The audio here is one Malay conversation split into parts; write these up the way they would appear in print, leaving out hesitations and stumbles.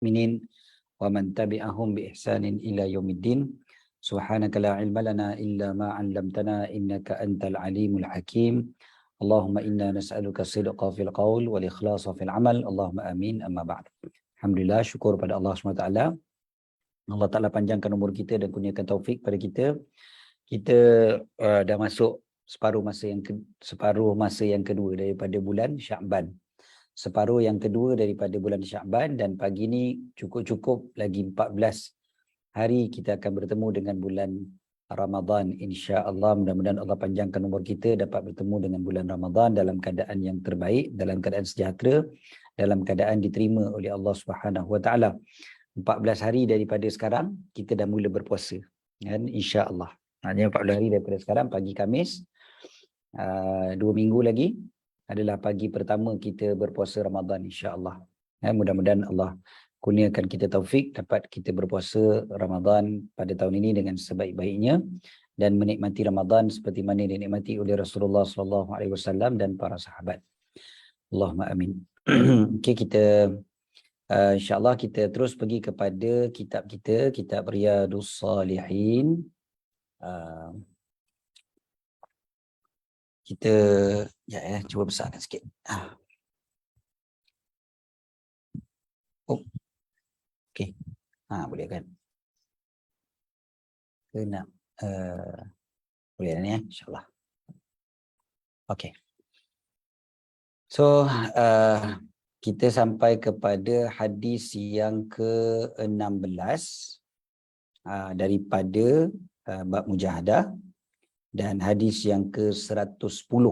minin wa man tabi'ahum bi ihsanin ila yaumiddin. Subhanaka la ilma lana illa ma 'allamtana innaka antal alimul hakim. Allahumma inna nas'aluka sidqa fil qaul wal ikhlasa fil amal. Allahumma amin. Amma ba'd. Alhamdulillah, syukur pada Allah SWT. Allah Ta'ala panjangkan umur kita dan kurniakan taufik pada kita. Kita dah masuk separuh masa yang kedua daripada bulan Sya'ban. Separuh yang kedua daripada bulan Sya'ban, dan pagi ni cukup-cukup lagi 14 hari kita akan bertemu dengan bulan Ramadan, insya-Allah. Mudah-mudahan Allah panjangkan umur kita dapat bertemu dengan bulan Ramadan dalam keadaan yang terbaik, dalam keadaan sejahtera, dalam keadaan diterima oleh Allah Subhanahu Wa Taala. 14 hari daripada sekarang kita dah mula berpuasa, kan, insya-Allah. Maknanya 14 hari daripada sekarang, pagi Khamis, 2 minggu lagi adalah pagi pertama kita berpuasa Ramadan, insya-Allah. Mudah-mudahan Allah kurniakan kita taufik dapat kita berpuasa Ramadan pada tahun ini dengan sebaik-baiknya dan menikmati Ramadan seperti mana dinikmati oleh Rasulullah sallallahu alaihi wasallam dan para sahabat. Allahumma amin. Okey, kita insya-Allah kita terus pergi kepada kitab kita, kitab Riyadhus Salihin. Kita cuba besarkan sikit. Okey. Boleh kan? Kena boleh ni insya-Allah. Okey. So kita sampai kepada hadis yang ke-16 daripada bab mujahadah, dan hadis yang ke-110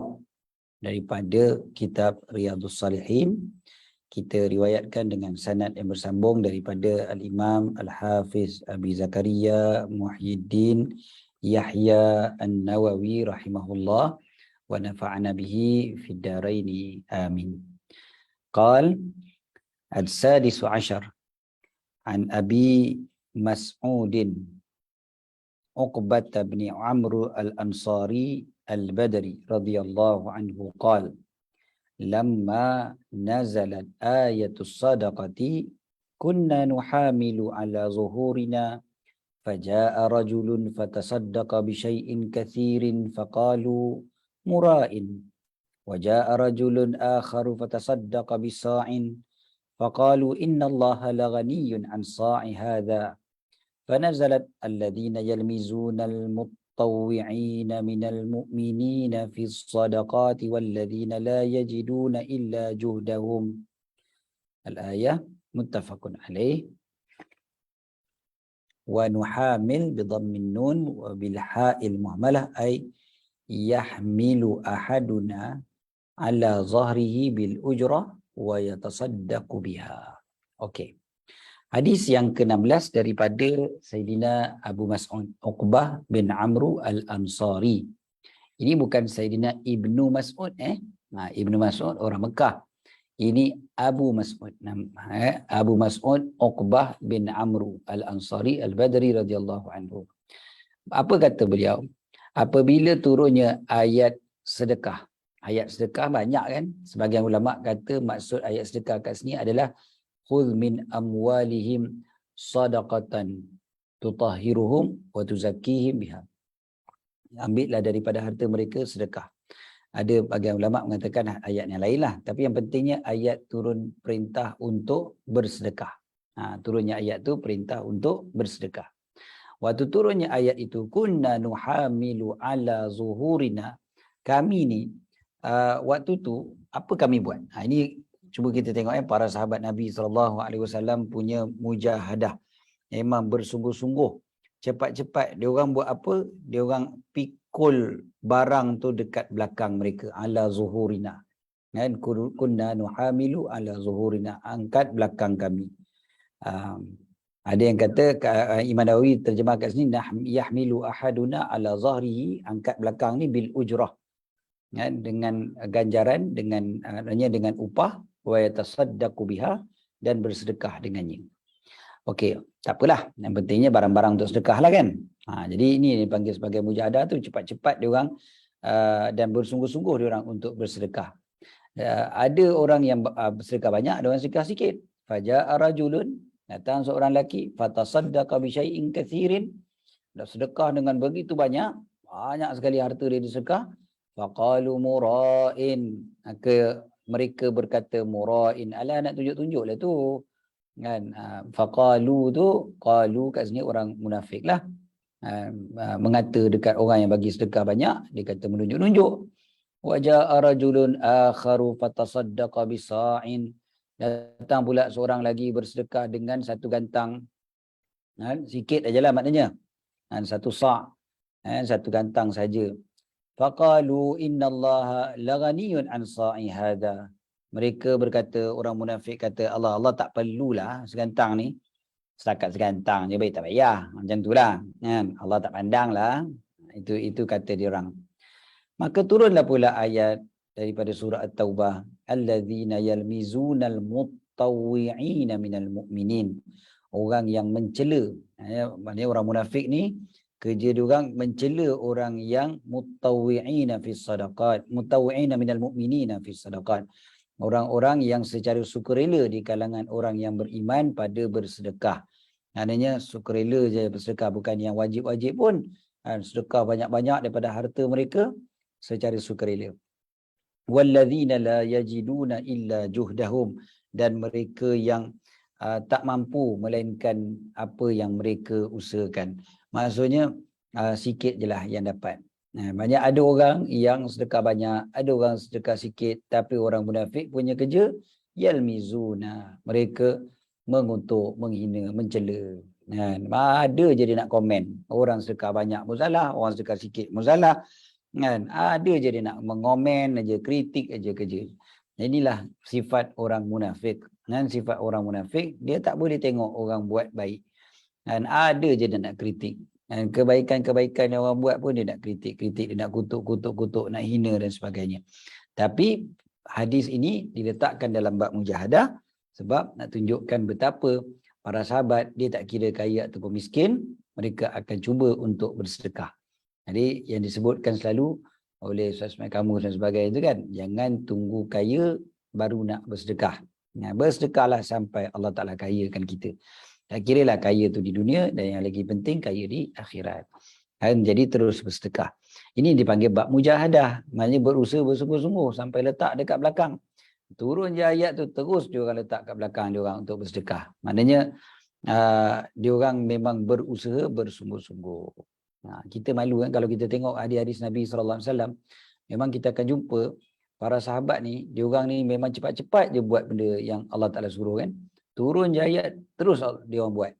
daripada kitab Riyadhus Salihin. Kita riwayatkan dengan sanad yang bersambung daripada Al-Imam Al-Hafiz Abi Zakaria Muhyiddin Yahya An-Nawawi rahimahullah wa nafa'ana bihi fid dharaini amin. Qal al-sadis ashar an Abi Mas'udin Uqbah bin Amr al-Ansari al-Badri radhiyallahu anhu qala lamma nazalat ayatus sadaqati kunna nuhamilu ala zuhurina faja'a rajulun fatasaddaqa bi syai'in kathirin faqalu mura'in waja'a rajulun akharu fatasaddaqa bi sa'in faqalu innallaha laghaniyyun an sa'i hadha فنزلت الذين يلمزون المطوعين من المؤمنين في الصدقات والذين لا يجدون إلا جهدهم. الآية متفق عليه. ونحامل بضم النون وبالحاء المهملة أي يحمل أحدنا على ظهره بالأجرة ويتصدق بها. Okay. Hadis yang ke-16 daripada Sayyidina Abu Mas'ud Uqbah bin Amr al-Ansari. Ini bukan Sayyidina Ibnu Mas'ud. Ibnu Mas'ud orang Mekah. Ini Abu Mas'ud. Abu Mas'ud Uqbah bin Amr al-Ansari al-Badri radhiyallahu anhu. Apa kata beliau? Apabila turunnya ayat sedekah. Ayat sedekah banyak kan? Sebagian ulama kata maksud ayat sedekah kat sini adalah khudh min amwalihim sadaqatan tutahhiruhum wa tuzakkihim biha. Ambillah daripada harta mereka sedekah. Ada bagian ulama mengatakan ayat yang lain lah, tapi yang pentingnya ayat turun perintah untuk bersedekah. Turunnya ayat tu perintah untuk bersedekah. Waktu turunnya ayat itu, kunna nuhamilu ala zuhurina, kami ni waktu tu apa kami buat? Ini cuba kita tengok para sahabat Nabi SAW punya mujahadah. Memang bersungguh-sungguh. Cepat-cepat. Dia orang buat apa? Dia orang pikul barang tu dekat belakang mereka. Ala zuhurina. Kan? Kunna nuhamilu ala zuhurina. Angkat belakang kami. Ada yang kata, Imam Nawawi terjemah kat sini, yahmilu ahaduna ala zahrihi. Angkat belakang ni bil ujrah. Kan? Dengan ganjaran, dengan upah. Wa yatasaddaqu biha, dan bersedekah dengannya. Okey, tak apalah. Yang pentingnya barang-barang untuk sedekah lah kan. Jadi ini dipanggil sebagai mujahadah tu, cepat-cepat dia orang dan bersungguh-sungguh dia orang untuk bersedekah. Ada orang yang bersedekah banyak, ada orang sedekah sikit. Faja'a rajulun, Datang seorang lelaki, fatasaddaqa bi syai'in katsirin, dah sedekah dengan begitu banyak sekali harta dia disedekah. Faqalu mura'in, maka mereka berkata mura'in, alah nak tunjuk-tunjuklah tu kan. Faqalu tu, qalu kat sini orang munafik lah. Mengata dekat orang yang bagi sedekah banyak, dia kata menunjuk-nunjuk. Wa ja'a rajulun akharu fatasaddaqa bisa'in, datang pula seorang lagi bersedekah dengan satu gantang, sikit ajalah maknanya, satu sa', satu gantang saja. Faqalu innallaha laghaniyun an sa'i hadha, mereka berkata, orang munafik kata, Allah tak perlulah segantang ni, setakat segantang je baik tak payah, macam itulah kan, Allah tak pandanglah. Itu kata dia orang. Maka turunlah pula ayat daripada surah At-Taubah, allazina yalmizunal mutawwi'ina minal mu'minin, orang yang mencela, maknanya orang munafik ni kerja dia orang mencela orang yang mutawwi'ina fi sadaqat, mutawwi'ina minal mu'minina fi sadaqat, orang-orang yang secara sukarela di kalangan orang yang beriman pada bersedekah. Maknanya sukarela je bersedekah, bukan yang wajib-wajib pun, sedekah banyak-banyak daripada harta mereka secara sukarela. Wallazina la yajiduna illa juhdahum, dan mereka yang tak mampu melainkan apa yang mereka usahakan. Maksudnya sikit je lah yang dapat. Banyak ada orang yang sedekah banyak, ada orang sedekah sikit, tapi orang munafik punya kerja yalmizuna, mereka mengutuk, menghina, mencela. Ada je dia nak komen, orang sedekah banyak pun salah, orang sedekah sikit pun salah. Ada je dia nak mengomen aja, kritik aja kerja. Inilah sifat orang munafik. Sifat orang munafik, dia tak boleh tengok orang buat baik. Ada je dia nak kritik. Kebaikan-kebaikan yang orang buat pun dia nak kritik, dia nak kutuk, nak hina dan sebagainya. Tapi hadis ini diletakkan dalam bab mujahadah sebab nak tunjukkan betapa para sahabat, dia tak kira kaya ataupun miskin, mereka akan cuba untuk bersedekah. Jadi yang disebutkan selalu oleh Ustaz kamu dan sebagainya itu kan, jangan tunggu kaya baru nak bersedekah. Bersedekahlah sampai Allah Ta'ala kayakan kita. Tak kira lah kaya tu di dunia, dan yang lagi penting kaya di akhirat. Jadi terus bersedekah. Ini dipanggil bab mujahadah. Maknanya berusaha bersungguh-sungguh sampai letak dekat belakang. Turun je ayat tu, terus dia orang letak kat belakang dia orang untuk bersedekah. Maknanya dia orang memang berusaha bersungguh-sungguh. Kita malu kan kalau kita tengok hadis-hadis Nabi SAW, memang kita akan jumpa para sahabat ni, dia orang ni memang cepat-cepat je buat benda yang Allah Ta'ala suruh kan. Turun je ayat, terus dia orang buat.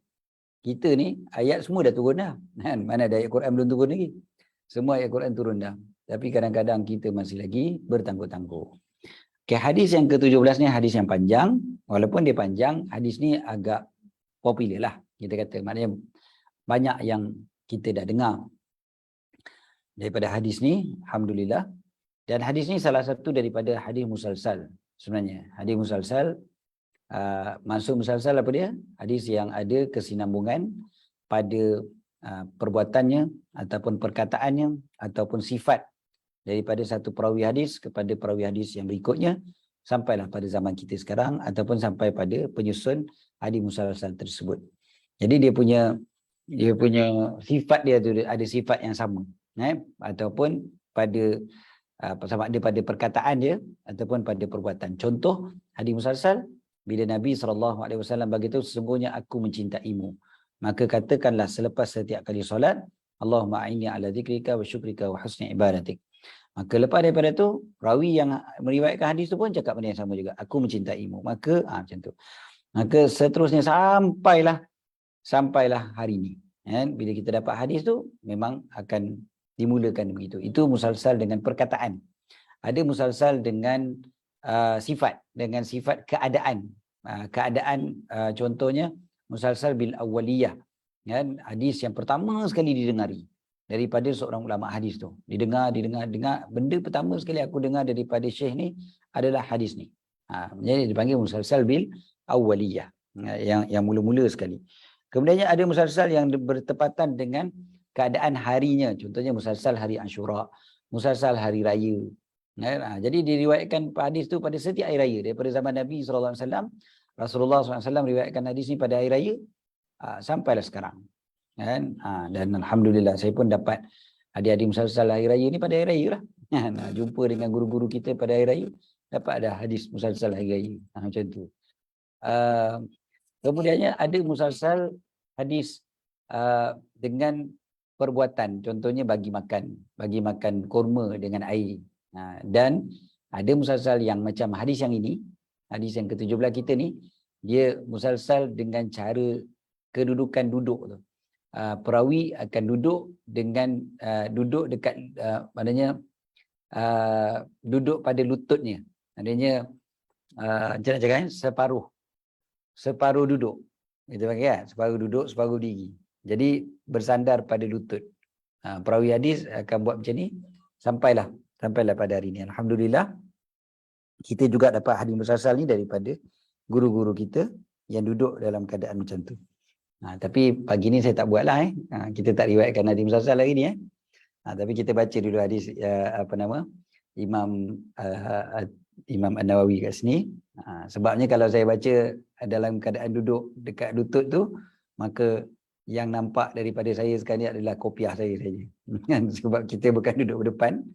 Kita ni, ayat semua dah turun dah. Mana ada ayat Quran belum turun lagi. Semua ayat Quran turun dah. Tapi kadang-kadang kita masih lagi bertangguh-tangguh. Okay, hadis yang ke-17 ni hadis yang panjang. Walaupun dia panjang, hadis ni agak popular lah. Kita kata, maknanya banyak yang kita dah dengar daripada hadis ni, alhamdulillah. Dan hadis ni salah satu daripada hadis musalsal sebenarnya. Hadis musalsal, maksud musalsal apa dia? Hadis yang ada kesinambungan pada perbuatannya ataupun perkataannya ataupun sifat daripada satu perawi hadis kepada perawi hadis yang berikutnya, sampailah pada zaman kita sekarang ataupun sampai pada penyusun hadis musalsal tersebut. Jadi dia punya sifat dia tu ada sifat yang sama, ataupun pada sama ada pada perkataan dia ataupun pada perbuatan. Contoh hadis musalsal, bila Nabi SAW beritahu, sesungguhnya aku mencintaimu, maka katakanlah selepas setiap kali solat, Allahumma a'inni ala dzikrika wa syukrika wa husni ibadatik. Maka lepas daripada tu, rawi yang meriwayatkan hadis tu pun cakap benda yang sama juga, aku mencintaimu. Maka macam tu. Maka seterusnya sampailah hari ini. Bila kita dapat hadis tu, memang akan dimulakan begitu. Itu musalsal dengan perkataan. Ada musalsal dengan sifat, dengan sifat keadaan. Contohnya musalsal bil awwaliyah. Hadis yang pertama sekali didengari daripada seorang ulama hadis tu. Didengar. Benda pertama sekali aku dengar daripada syekh ni adalah hadis ni. Jadi dipanggil musalsal bil awwaliyah. Yang mula-mula sekali. Kemudiannya ada musalsal yang bertepatan dengan keadaan harinya. Contohnya musalsal hari Ashura, musalsal hari raya. Jadi diriwayatkan hadis tu pada setiap hari raya daripada zaman Nabi SAW Rasulullah SAW riwayatkan hadis ni pada hari raya, sampailah sekarang. Kan? Dan alhamdulillah saya pun dapat adik-adik musalsal hari raya ni pada hari raya lah. Jumpa dengan guru-guru kita pada hari raya, dapat ada hadis musalsal hari raya. Macam tu. Kemudiannya ada musalsal hadis dengan perbuatan, contohnya bagi makan kurma dengan air. Dan ada musalsal yang macam hadis yang ini, hadis yang ke-17 kita ni, dia musalsal dengan cara kedudukan duduk tu. Perawi akan duduk dengan duduk dekat maknanya duduk pada lututnya. Maknanya macam nak cakap, separuh duduk. Itu panggil kan? Separuh duduk, separuh diri. Jadi bersandar pada lutut. Perawi hadis akan buat macam ni sampailah pada hari ini. Alhamdulillah kita juga dapat hadis musalsal ni daripada guru-guru kita yang duduk dalam keadaan macam tu. Tapi pagi ni saya tak buatlah. Kita tak riwayatkan hadis musalsal hari ni. Tapi kita baca dulu hadis Imam An-Nawawi kat sini. Sebabnya kalau saya baca dalam keadaan duduk dekat lutut tu, maka yang nampak daripada saya sekarang ni adalah kopiah saya saja. Sebab kita bukan duduk berdepan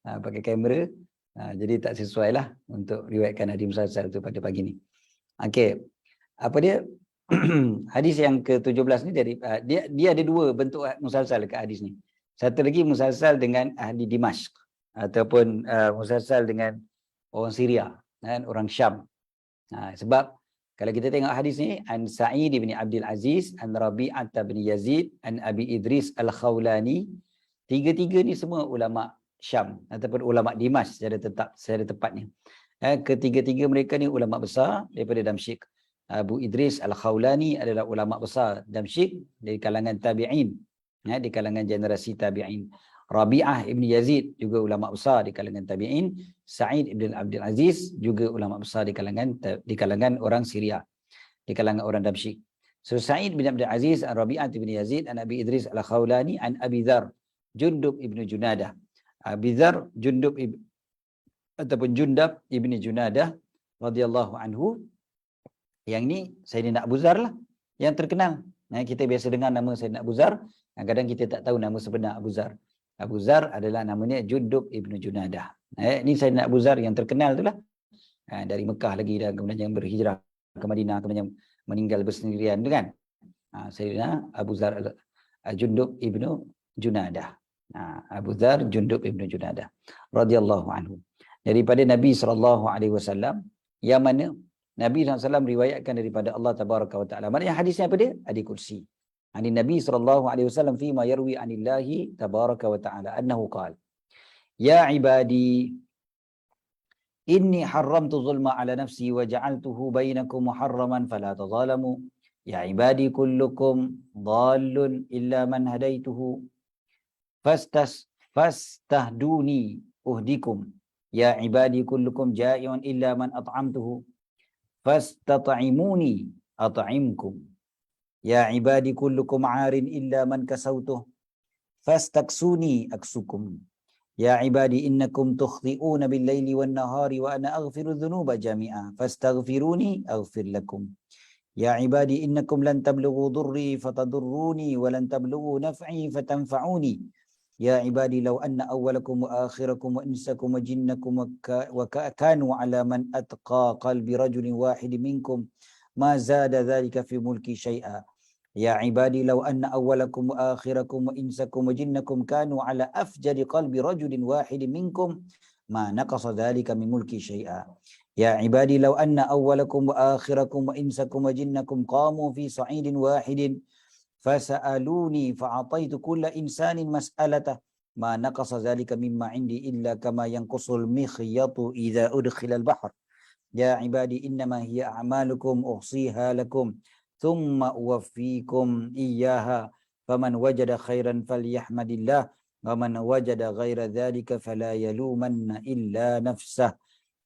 pakai kamera, jadi tak sesuai lah untuk riwayatkan hadis musalsal tu pada pagi ni. Okey. Apa dia? Hadis yang ke-17 ni dari dia ada dua bentuk musalsal dekat hadis ni. Satu lagi musalsal dengan ahli Dimashq ataupun musalsal dengan orang Syria, kan, orang Syam. Sebab kalau kita tengok hadis ni, an Sa'id bin Abdul Aziz, an Rabi'ah bin Yazid, an Abi Idris Al-Khawlani, tiga-tiga ni semua ulama Syam ataupun ulama Dimashq secara tepatnya. Ketiga-tiga mereka ni ulama besar daripada Damsyik. Abu Idris Al-Khawlani adalah ulama besar Damsyik dari kalangan tabi'in, di kalangan generasi tabi'in. Rabi'ah ibn Yazid juga ulama besar di kalangan tabi'in. Sa'id ibn Abdul Aziz juga ulama besar di kalangan orang Syria, di kalangan orang Damsyik. So Sa'id bin Abdul Aziz, Rabi'ah ibn Yazid, an Abi Idris Al-Khawlani, an Abi Dzar Jundub ibn Junadah. Abi Dzar Jundub ibn Junadah radhiyallahu anhu. Yang ni Sayyidina Abu Dzar lah yang terkenal. Kita biasa dengar nama Sayyidina Abu Dzar, kadang-kadang kita tak tahu nama sebenar Abu Dzar. Abu Dzar adalah namanya Jundub ibn Junadah. Ini Sayyidina Abu Dzar yang terkenal tu lah. Dari Mekah lagi, dan kemudian yang berhijrah ke Madinah, kemudian meninggal bersendirian tu kan. Sayyidina Abu Dzar Jundub ibn Junadah. Abu Dzar Jundub ibn Junadah radhiyallahu anhu. Daripada Nabi SAW, yang mana Nabi SAW riwayatkan daripada Allah Tabaraka wa Ta'ala. Maknanya hadisnya apa dia? Hadis kursi. Ani Nabi SAW fima yarwi anillahi Tabaraka wa Ta'ala annahu qala, ya ibadi inni haramtu zulma ala nafsi wa ja'altuhu bainakum muharraman fala tazalamu. Ya ibadi kullukum dhallun illa man hadaituhu fastahduni uhdikum. Ya ibadi kullukum ja'iun illa man at'amtuhu fastat'imuni at'imkum. Ya ibadi kullukum 'arin illa man kasautuh fastaksuni aksukum. Ya ibadi innakum tukhti'una bil-laili wan-nahari wa ana aghfiru dhunuba jami'a fastaghfiruni aghfir lakum. Ya ibadi innakum lan tablughu dhurri fatadurruni wa lan tablughu naf'i fatanfa'uni. Ya ibadi law anna awwalakum wa akhirakum wa insakum wa jinnakum wa kanu ala man atqa qalbi rajulin wahid minkum ma zada dhalika fi mulki shay'a. Ya ibadi law anna awwalakum wa akhirakum wa insakum wa jinnakum kanu ala afjari qalbi rajulin wahid minkum ma naqasa dhalika min mulki shay'a. Ya ibadi law anna awwalakum wa akhirakum wa insakum wa jinnakum qamu fi sa'idin wahidin fasa'aluni fa'ataitu kulla insanin mas'alatah ma naqasa dhalika mimma indi illa kama yanqusul mikhyatu idza udkhila al-bahr. Ya ibadi innama hiya a'malukum uhsiha lakum thumma uwaffikum iyyaha faman wajada khairan falyahmadillah wa man wajada ghaira dhalika fala yalumanna illa nafsah.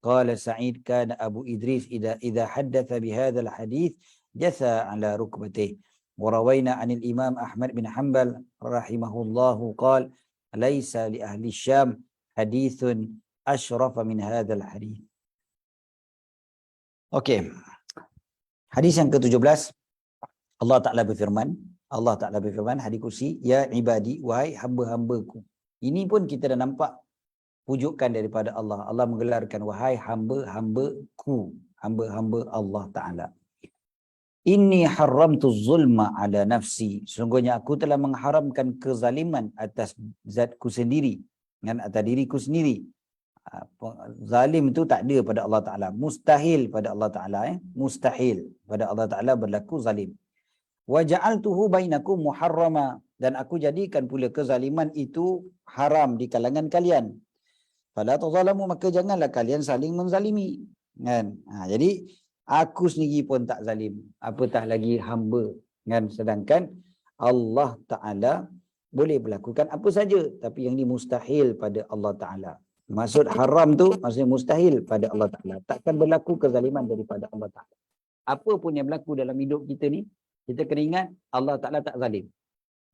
Qala Sa'id kana Abu Idris idza haddatha bihadha al-hadith jatha ala rukbatih. Wa rawayna 'anil Imam Ahmad bin Hanbal rahimahullahu qala laisa li ahli Syam hadithun ashrafa min hadzal hadith. Okey. Hadis yang ke-17, Allah Ta'ala berfirman, hadis kursi, ya ibadi, wahai hamba-hambaku. Ini pun kita dah nampak pujukan daripada Allah. Allah menggelarkan, wahai hamba-hambaku, hamba-hamba Allah Ta'ala. Inni haramtu zulma ala nafsi. Sesungguhnya aku telah mengharamkan kezaliman atas zatku sendiri, dan atas diriku sendiri. Zalim itu tak ada pada Allah Ta'ala. Mustahil pada Allah Ta'ala. Mustahil pada Allah Ta'ala berlaku zalim. Wa ja'altuhu bainakum muharrama. Dan aku jadikan pula kezaliman itu haram di kalangan kalian. Fala tazalamu, maka janganlah kalian saling menzalimi. Kan? Jadi aku sendiri pun tak zalim, apatah lagi hamba. Kan? Sedangkan Allah Ta'ala boleh melakukan apa saja, tapi yang ini mustahil pada Allah Ta'ala. Maksud haram tu maksudnya mustahil pada Allah Ta'ala. Takkan berlaku kezaliman daripada Allah Ta'ala. Apa pun yang berlaku dalam hidup kita ni, kita kena ingat Allah Ta'ala tak zalim.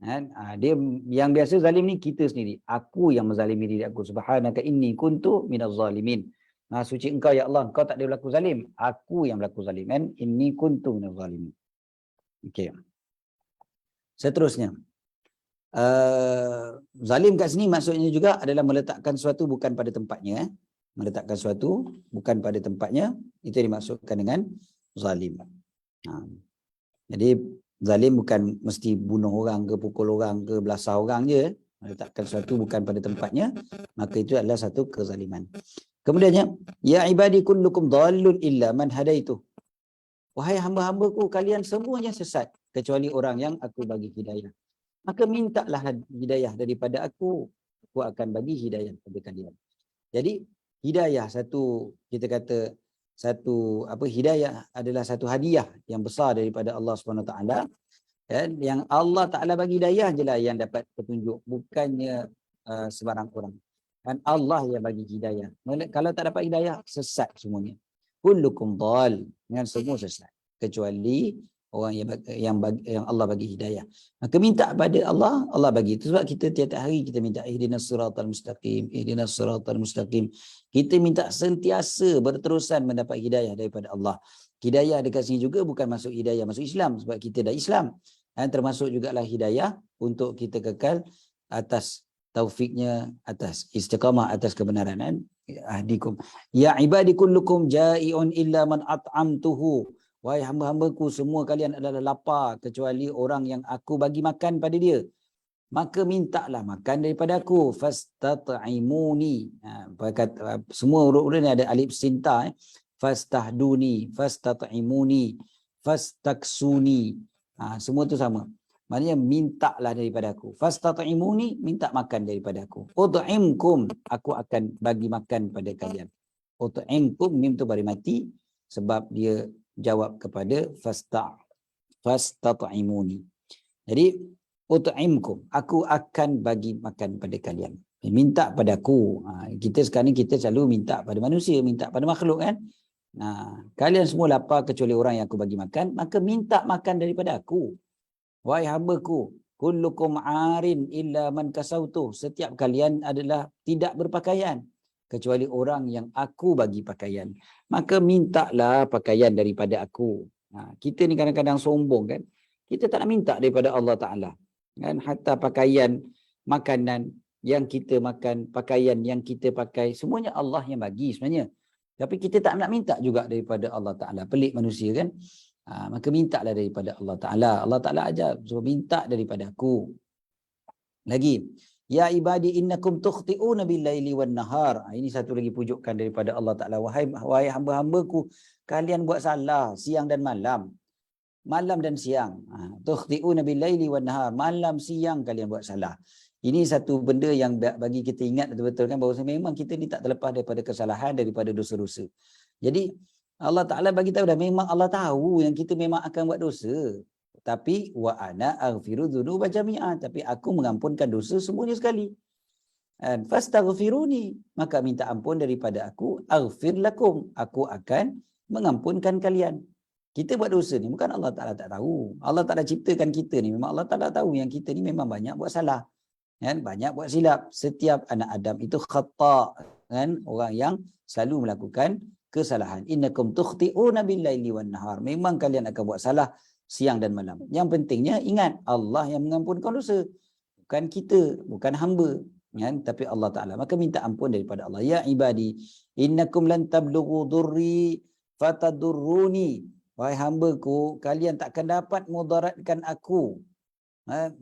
Kan? Dia yang biasa zalim ni kita sendiri. Aku yang menzalimi diri aku. Subhanaka inni kuntu minaz zalimin. Suci engkau ya Allah, engkau tak ada berlaku zalim. Aku yang berlaku zalim. Kan? Inni kuntu minaz zalimin. Okey. Seterusnya. Zalim kat sini maksudnya juga adalah meletakkan sesuatu bukan pada tempatnya. Meletakkan sesuatu bukan pada tempatnya, itu dimaksudkan dengan zalim. Jadi zalim bukan mesti bunuh orang ke, pukul orang ke, belasah orang je. Meletakkan sesuatu bukan pada tempatnya, maka itu adalah satu kezaliman. Kemudiannya, ya ibadi kullukum dhallun illa man hadaitu. Wahai hamba-hambaku, kalian semuanya sesat kecuali orang yang aku bagi hidayah. Maka mintalah hidayah daripada aku. Aku akan bagi hidayah kepada kalian. Jadi hidayah kita kata hidayah adalah satu hadiah yang besar daripada Allah SWT. Dan yang Allah Ta'ala bagi hidayah je lah yang dapat petunjuk, bukannya sebarang orang. Dan Allah yang bagi hidayah. Kalau tak dapat hidayah, sesat semuanya. Kullukum dhal, dengan semua sesat kecuali orang yang Allah bagi hidayah. Maka minta pada Allah, Allah bagi. Itu sebab kita tiap hari kita minta ihdinas siratal mustaqim, ihdinas siratal mustaqim. Kita minta sentiasa berterusan mendapat hidayah daripada Allah. Hidayah dekat sini juga bukan masuk hidayah masuk Islam, sebab kita dah Islam. Dan termasuk jugalah hidayah untuk kita kekal atas taufiknya, atas istiqamah, atas kebenaran. Ahdikum. Ya ibadi kullukum ja'iun illa man at'amtuhu. Wahai hamba-hambaku, semua kalian adalah lapar kecuali orang yang aku bagi makan pada dia. Maka mintalah makan daripada aku. Fastat'imuni. Semua huruf-huruf ni ada alif sinta. Fastahduni, fastat'imuni, fastaksuni. Semua tu sama. Maknanya mintalah daripada aku. Fastat'imuni, minta makan daripada aku. Ud'imkum, aku akan bagi makan pada kalian. Ud'imkum, mim tu bari mati sebab dia jawab kepada fastat'imuni. Jadi ut'imkum, aku akan bagi makan pada kalian. Minta pada aku. Kita sekarang ni kita selalu minta pada manusia, minta pada makhluk kan. Kalian semua lapar kecuali orang yang aku bagi makan, maka minta makan daripada aku. Wahai hambaku, kullukum arin illa man kasautu. Setiap kalian adalah tidak berpakaian kecuali orang yang aku bagi pakaian. Maka mintalah pakaian daripada aku. Kita ni kadang-kadang sombong kan. Kita tak nak minta daripada Allah Ta'ala. Kan? Hatta pakaian, makanan yang kita makan, pakaian yang kita pakai, semuanya Allah yang bagi sebenarnya. Tapi kita tak nak minta juga daripada Allah Ta'ala. Pelik manusia kan. Maka mintalah daripada Allah Ta'ala. Allah Ta'ala ajar. So, minta daripada aku. Lagi. Ya ibadi innakum tukhti'una bil-laili wan-nahar. Ini satu lagi pujukan daripada Allah Ta'ala. Wahai hamba-hambaku, kalian buat salah siang dan malam. Malam dan siang. Tukhti'una bil-laili wan-nahar. Malam siang kalian buat salah. Ini satu benda yang bagi kita ingat betul-betul kan, bahawa memang kita ni tak terlepas daripada kesalahan, daripada dosa-dosa. Jadi Allah Ta'ala bagi tahu dah, memang Allah tahu yang kita memang akan buat dosa. Tapi wa ana aghfiru dzunuba jami'a, tapi aku mengampunkan dosa semuanya sekali. Dan fastaghfiruni, maka minta ampun daripada aku, aghfir lakum, aku akan mengampunkan kalian. Kita buat dosa ni bukan Allah Ta'ala tak tahu. Allah Ta'ala ciptakan kita ni, memang Allah Ta'ala tahu yang kita ni memang banyak buat salah. Kan? Banyak buat silap. Setiap anak Adam itu khata', kan? Orang yang selalu melakukan kesalahan. Innakum tukhti'una bil-laili wan-nahar. Memang kalian akan buat salah siang dan malam. Yang pentingnya ingat, Allah yang mengampunkan dosa. Bukan kita, bukan hamba. Kan? Tapi Allah Ta'ala. Maka minta ampun daripada Allah. Ya ibadi, innakum lan tablughu durri fatadurruni. Wahai hamba-Ku, kalian takkan dapat mudaratkan aku.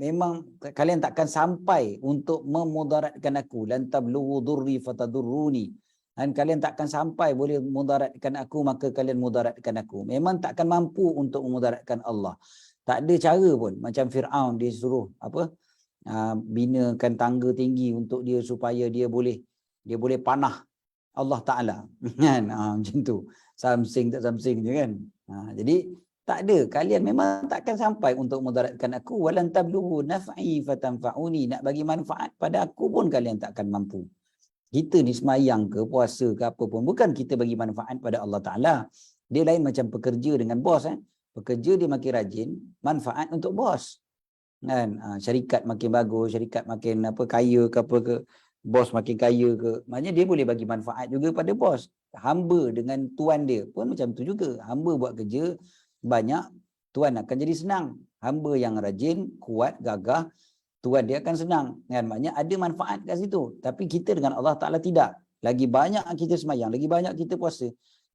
Memang kalian takkan sampai untuk memudaratkan aku. Lan tablughu durri fatadurruni. Dan kalian takkan sampai boleh mudaratkan aku, maka kalian mudaratkan aku. Memang takkan mampu untuk memudaratkan Allah. Tak ada cara pun. Macam Fir'aun, dia suruh binakan tangga tinggi untuk dia supaya dia boleh panah Allah Ta'ala. Kan? Macam tu. Something tak something je kan. Jadi tak ada. Kalian memang takkan sampai untuk mudaratkan aku. Walan tablughu naf'i fatanfa'uni. Nak bagi manfaat pada aku pun kalian takkan mampu. Kita ni semayang ke, puasa ke apa pun, bukan kita bagi manfaat pada Allah Ta'ala. Dia lain macam pekerja dengan bos. Pekerja dia makin rajin, manfaat untuk bos. Kan? Syarikat makin bagus, syarikat makin kaya ke apa ke, bos makin kaya ke, maknanya dia boleh bagi manfaat juga pada bos. Hamba dengan tuan dia pun macam tu juga. Hamba buat kerja banyak, tuan akan jadi senang. Hamba yang rajin, kuat, gagah, tuan dia akan senang. Kan? Maknanya ada manfaat kat situ. Tapi kita dengan Allah Ta'ala tidak. Lagi banyak kita semayang, lagi banyak kita puasa,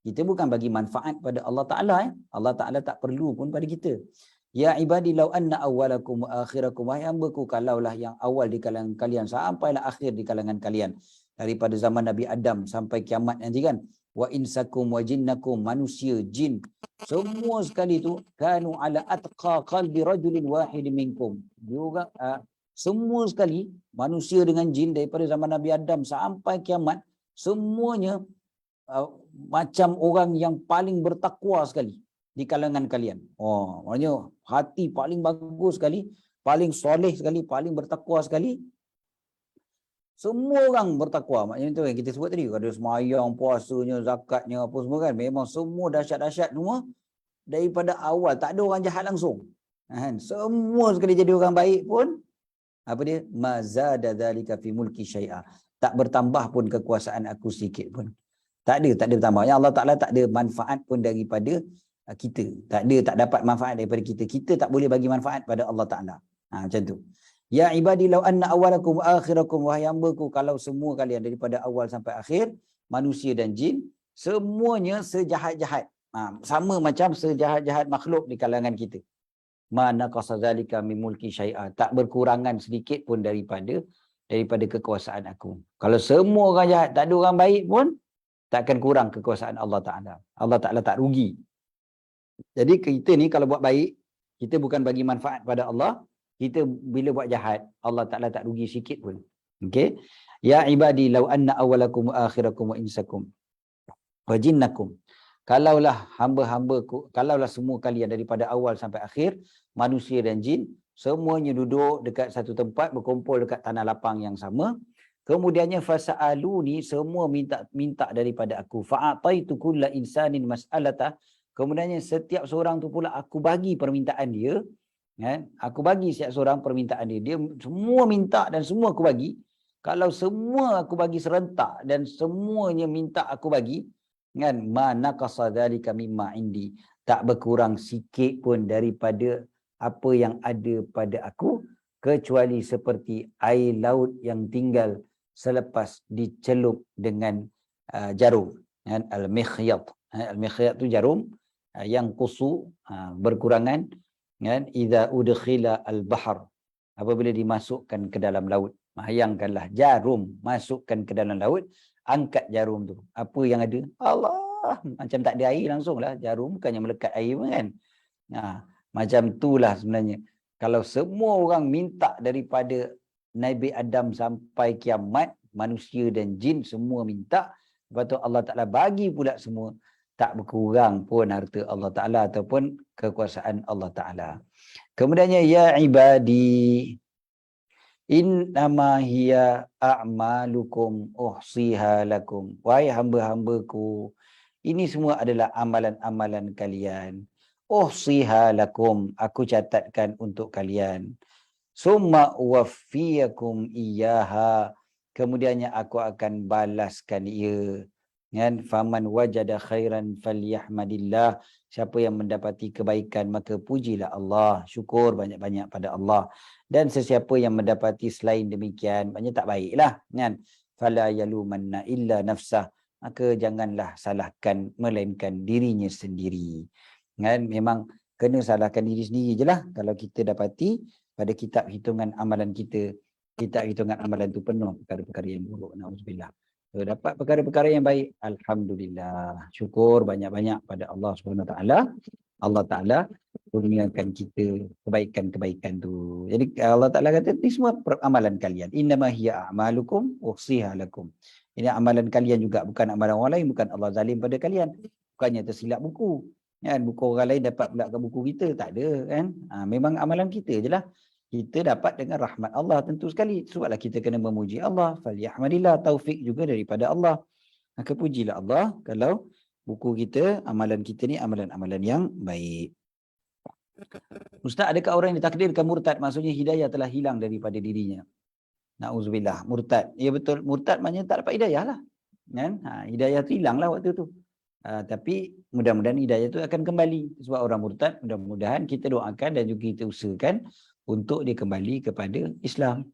kita bukan bagi manfaat pada Allah Ta'ala. Allah Ta'ala tak perlu pun pada kita. Ya ibadi law anna awwalakum wa akhirakum, wahai hamba-Ku, kalaulah yang awal di kalangan kalian sampailah akhir di kalangan kalian, daripada zaman Nabi Adam sampai kiamat nanti kan, wa insakum wa jinnakum, manusia, jin, semua sekali tu, kanu ala atqa qalbi rajulin wahid minkum, juga semua sekali manusia dengan jin daripada zaman Nabi Adam sampai kiamat, semuanya macam orang yang paling bertakwa sekali di kalangan kalian. Maknanya hati paling bagus sekali, paling soleh sekali, paling bertakwa sekali. Semua orang bertakwa. Maknanya itu yang kita sebut tadi, ada semayang, puasanya, zakatnya, apa semua kan. Memang semua dahsyat-dahsyat semua daripada awal. Tak ada orang jahat langsung. Semua sekali jadi orang baik pun, apa dia? Mazada dzalika fi mulki syai'a. Tak bertambah pun kekuasaan aku sikit pun. Tak ada bertambah. Ya Allah Ta'ala tak ada manfaat pun daripada kita. Tak dapat manfaat daripada kita. Kita tak boleh bagi manfaat pada Allah Ta'ala. Macam tu. Ya ibadi law anna awalakum wa akhirakum, wahai hamba-Ku, kalau semua kalian daripada awal sampai akhir, manusia dan jin, semuanya sejahat-jahat. Sama macam sejahat-jahat makhluk di kalangan kita. Mana qasadzalika min mulki syai'a. Tak berkurangan sedikit pun daripada kekuasaan aku. Kalau semua orang jahat, tak ada orang baik pun, takkan kurang kekuasaan Allah Ta'ala. Allah Ta'ala tak rugi. Jadi kita ni kalau buat baik, kita bukan bagi manfaat pada Allah. Kita bila buat jahat, Allah Ta'ala tak rugi sikit pun. Okey. Ya ibadi law anna awwalakum wa akhirakum wa insakum wa jinnakum. Kalaulah hamba-hambaku, kalaulah semua kalian daripada awal sampai akhir, manusia dan jin, semuanya duduk dekat satu tempat, berkumpul dekat tanah lapang yang sama. Kemudiannya fasa'aluni, semua minta daripada aku. Fa'ataitu kulla insanin mas'alata. Kemudiannya setiap seorang tu pula aku bagi permintaan dia. Kan? Aku bagi setiap seorang permintaan dia. Dia semua minta dan semua aku bagi. Kalau semua aku bagi serentak dan semuanya minta aku bagi, kan, mana qasadzalika mimma indi, tak berkurang sikit pun daripada apa yang ada pada aku, kecuali seperti air laut yang tinggal selepas dicelup dengan jarum. Kan? Al-mikhyat. Al-mikhyat tu jarum yang kusu, berkurangan. Kan? Idza udkhila al-bahr, apabila dimasukkan ke dalam laut. Bayangkanlah jarum masukkan ke dalam laut, angkat jarum tu, apa yang ada? Allah, macam tak ada air langsung lah. Jarum bukannya melekat air pun kan. Macam itulah sebenarnya. Kalau semua orang minta daripada Nabi Adam sampai kiamat, manusia dan jin semua minta, lepas tu Allah Ta'ala bagi pula semua, tak berkurang pun harta Allah Ta'ala ataupun kekuasaan Allah Ta'ala. Kemudiannya, ya ibadi, innama hiya a'malukum uhsiha lakum. Wahai hamba-hambaku, ini semua adalah amalan-amalan kalian. Uhsiha lakum, aku catatkan untuk kalian. Summa uwaffiyakum iyyaha, kemudiannya aku akan balaskan ia. Kan, faman wajada khairan falyahmadillah, siapa yang mendapati kebaikan maka pujilah Allah, syukur banyak-banyak pada Allah. Dan sesiapa yang mendapati selain demikian maknanya tak baiklah, kan, fala yalumanna illa nafsah, maka janganlah salahkan melainkan dirinya sendiri. Kan, memang kena salahkan diri sendiri je lah kalau kita dapati pada kitab hitungan amalan kita, kitab hitungan amalan tu penuh perkara-perkara yang buruk, naudzubillah. So, dapat perkara-perkara yang baik, alhamdulillah, syukur banyak-banyak pada Allah Subhanahu Wa Taala. Allah Taala kurniakan kita kebaikan-kebaikan tu. Jadi Allah Taala kata ni semua amalan kalian. Innama hiya a'malukum uhsiha lakum. Ini amalan kalian juga, bukan amalan orang lain, bukan Allah zalim pada kalian. Bukannya tersilap buku. Kan, buku orang lain dapat pula ke buku kita, tak ada kan? Memang amalan kita je lah. Kita dapat dengan rahmat Allah tentu sekali. Sebablah kita kena memuji Allah. Falyahmadillah, taufik juga daripada Allah. Maka pujilah Allah kalau buku kita, amalan kita ni amalan-amalan yang baik. Ustaz, adakah orang yang ditakdirkan murtad maksudnya hidayah telah hilang daripada dirinya? Na'udzubillah, murtad. Ya betul, murtad maknanya tak dapat hidayah lah. Kan? Hidayah tu hilang lah waktu tu. Tapi mudah-mudahan hidayah tu akan kembali. Sebab orang murtad, mudah-mudahan kita doakan dan juga kita usahakan untuk dia kembali kepada Islam.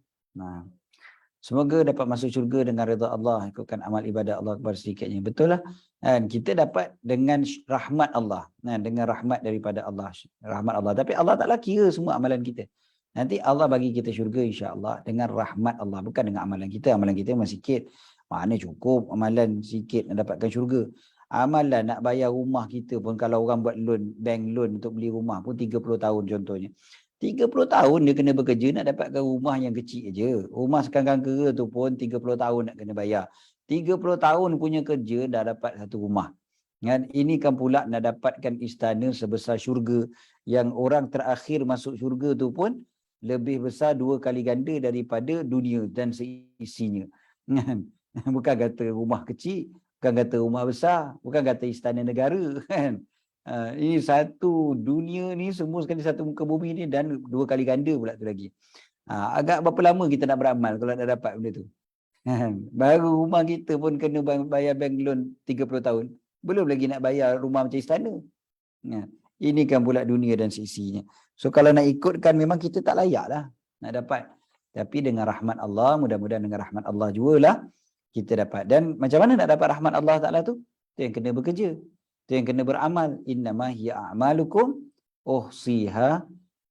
Semoga dapat masuk syurga dengan redha Allah, ikutkan amal ibadat Allah kepada sedikitnya. Betul lah. Dan kita dapat dengan rahmat Allah. Dengan rahmat daripada Allah. Rahmat Allah. Tapi Allah Ta'ala kira semua amalan kita. Nanti Allah bagi kita syurga insya-Allah dengan rahmat Allah. Bukan dengan amalan kita. Amalan kita memang sikit. Mana cukup amalan sikit nak dapatkan syurga. Amalan nak bayar rumah kita pun, kalau orang buat loan, bank loan untuk beli rumah pun 30 tahun contohnya. 30 tahun dia kena bekerja nak dapatkan rumah yang kecil je. Rumah sekangkang-kera tu pun 30 tahun nak kena bayar. 30 tahun punya kerja dah dapat satu rumah. Kan? Ini kan pula nak dapatkan istana sebesar syurga, yang orang terakhir masuk syurga tu pun lebih besar 2 kali ganda daripada dunia dan seisinya. Kan? Bukan kata rumah kecil, bukan kata rumah besar, bukan kata istana negara. Kan? Ini satu dunia ni semua sekali satu muka bumi ni, dan 2 kali ganda pula tu lagi. Agak berapa lama kita nak beramal kalau nak dapat benda tu? Baru rumah kita pun kena bayar bank loan 30 tahun. Belum lagi nak bayar rumah macam istana. Ini kan pula dunia dan sisinya. So kalau nak ikutkan memang kita tak layak lah nak dapat. Tapi dengan rahmat Allah, mudah-mudahan dengan rahmat Allah jugalah kita dapat. Dan macam mana nak dapat rahmat Allah Ta'ala tu? Itu yang kena bekerja. Itu yang kena beramal. Innama hiya a'malukum uhsiha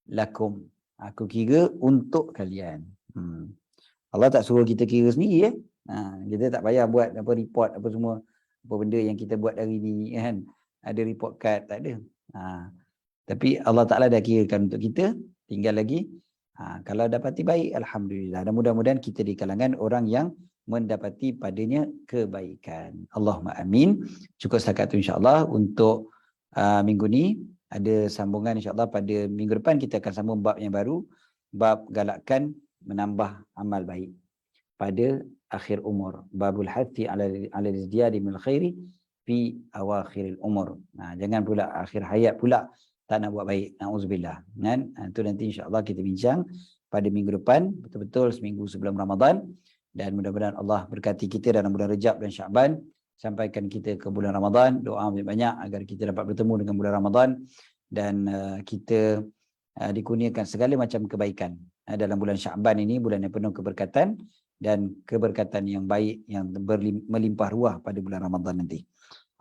lakum. Aku kira untuk kalian. Allah tak suruh kita kira sendiri. Kita tak payah buat apa report apa semua. Apa benda yang kita buat hari ni kan. Ada report card, tak ada. Tapi Allah Ta'ala dah kirakan untuk kita. Tinggal lagi. Kalau dapati baik, alhamdulillah. Dan mudah-mudahan kita di kalangan orang yang mendapati padanya kebaikan. Allahumma amin. Cukup setakat itu insya-Allah untuk minggu ni. Ada sambungan insya-Allah pada minggu depan kita akan sambung bab yang baru, bab galakkan menambah amal baik pada akhir umur. Babul hati ala izdiyadi min khairi fi awakhiril umur. Jangan pula akhir hayat pula tak nak buat baik. Nauzubillah. Kan? Itu nanti insya-Allah kita bincang pada minggu depan, betul-betul seminggu sebelum Ramadan. Dan mudah-mudahan Allah berkati kita dalam bulan Rejab dan Sya'ban, sampaikan kita ke bulan Ramadan. Doa banyak-banyak agar kita dapat bertemu dengan bulan Ramadan dan kita dikurniakan segala macam kebaikan dalam bulan Sya'ban ini, bulan yang penuh keberkatan dan keberkatan yang baik yang melimpah ruah pada bulan Ramadan nanti.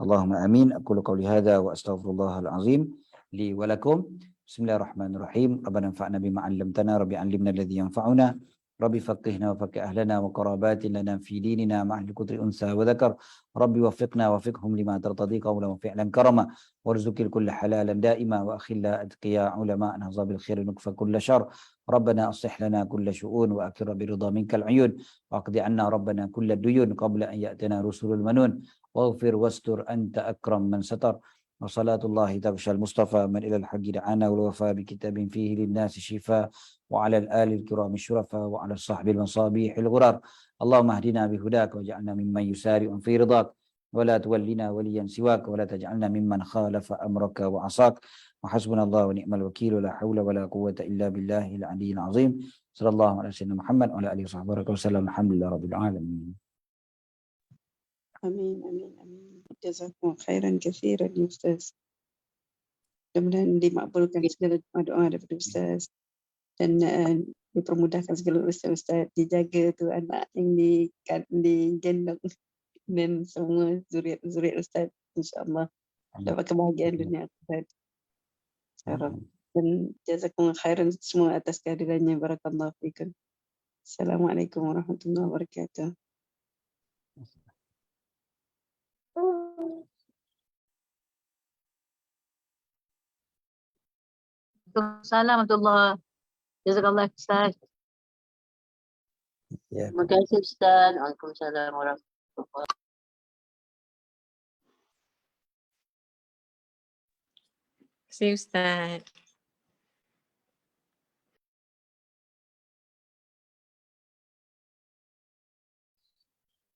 Allahumma amin. Aqulu qawli hadza wa astaghfirullahal azim li wa lakum. Bismillahirrahmanirrahim. Rabbana anfa'na bima 'allamtana, rabbi 'allimna alladhi yanfa'una. ربي فقهنا وفقه أهلنا وقرابات لنا في ديننا مع الكتر أنثى وذكر. ربي وفقنا وفقهم لما ترتضي قولا وفعلا كرما. وارزق الكل حلالا دائما وأخلا أتقياء علماء نهضى بالخير نكفى كل شر. ربنا أصلح لنا كل شؤون وأكر برضا منك العيون. واقض عنا ربنا كل الديون قبل أن يأتنا رسل المنون. واغفر واستر أنت أكرم من ستر. وصلاة الله تغشى المصطفى من إلى الحق دعانا والوفاء بكتاب فيه للناس شفاء. وعلى الآل الكرام الشرفاء وعلى الصحب المصابيح الغرار. اللهم اهدنا بهداك واجعلنا ممن يسارع في رضاك ولا تولنا وليا سواك ولا تجعلنا ممن خالف أمرك وعصاك. وحسبنا الله ونعم الوكيل ولا حول ولا قوة إلا بالله العلي العظيم. صلى الله على سيدنا محمد وعلى آله وصحبه وسلم. الحمد لله رب العالمين. Amin, amin, amin. Jazakum khairan katsiran ya Ustaz. Mudah-mudahan dimakbulkan segala doa daripada Ustaz dan dipermudahkan segala Ustaz. Dijaga tu anak yang digendong dan semua zuriat Ustaz, insya-Allah dapat kebahagiaan dunia akhirat. Dan jazakumullah khairan semua atas kehadirannya. Barakallahu fikum. Assalamualaikum warahmatullahi wabarakatuh. Assalamualaikum warahmatullahi wabarakatuh. Jazakallah Ustaz. Ya. Terima kasih Ustaz. Waalaikumsalam warahmatullahi wabarakatuh. Terima kasih Ustaz.